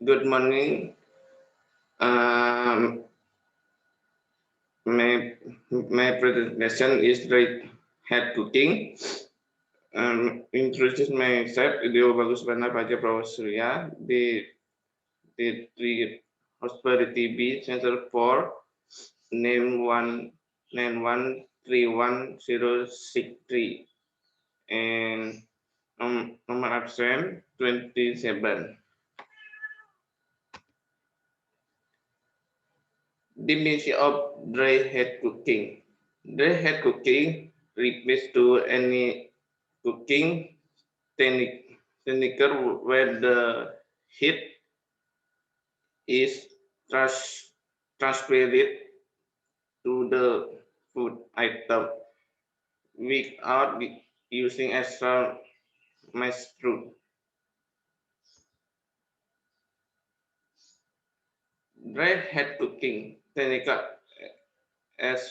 Good morning. Um, my presentation is right head cooking. Introduce myself, Dewa Bagus, Bahana, Fajar, Prabhawa, Suria. The three hospitality B center for name 1316063 and Nomer absen 27. Definition of dry head cooking. Dry head cooking refers to any cooking technique where the heat is transferred to the food item without using extra maestro. Dry head cooking technique as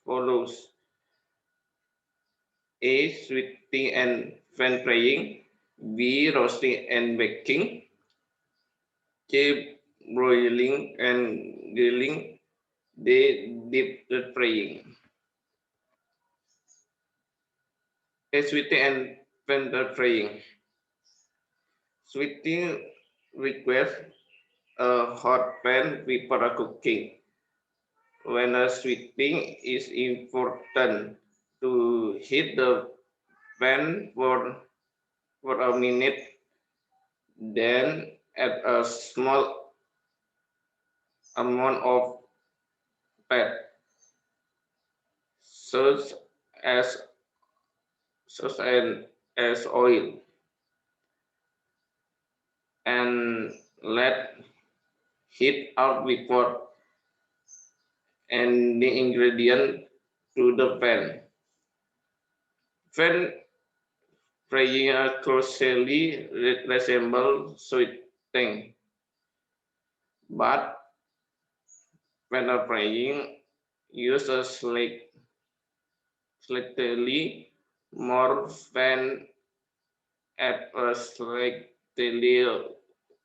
follows: A. Sweeting and pan frying. B. Roasting and baking. C. Broiling and grilling. D. Deep frying. A. Sweeting and pan frying. Sweeting requires a hot pan before cooking. When a sweeting is important to heat the pan for a minute, then add a small amount of fat, such as as oil, and let heat out before adding ingredient to the pan. Pan frying closely resembles sweeting, but when frying use a slightly more fan at a slightly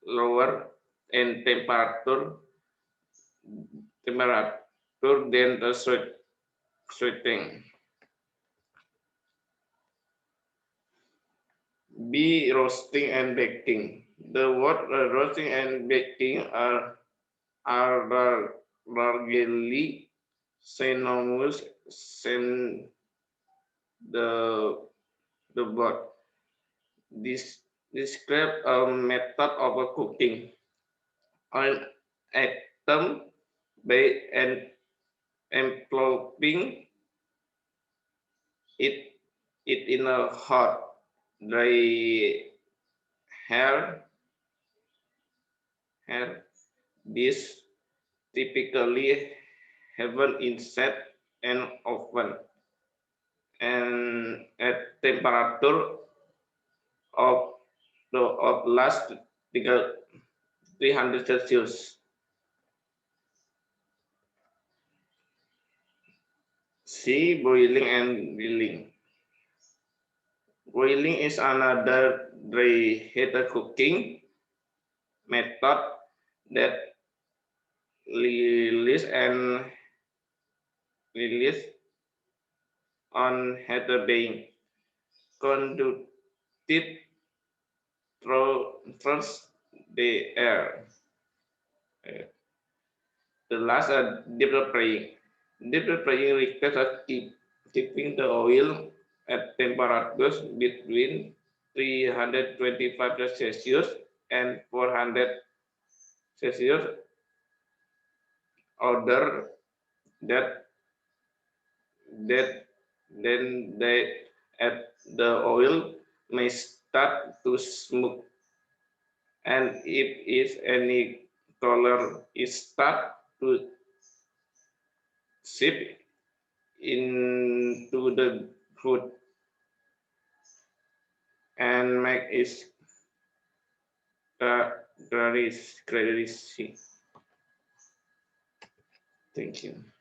lower in temperature than the sweeting. B. Roasting and baking. The word roasting and baking are largely synonymous in the the word. This describe a method of cooking an item by enveloping it in a hot, dry hair. This typically happen inside an oven and at temperature of last 300 Celsius. C. Boiling and grilling. Boiling is another dry heat cooking method that release on heater being conducted through the air. The last deep frying. Deep frying requires keeping the oil at temperatures between 325 Celsius and 400 Celsius. Order that that then they add the oil may start to smoke, and if is any color is start to seep into the food and make it grayish. Thank you.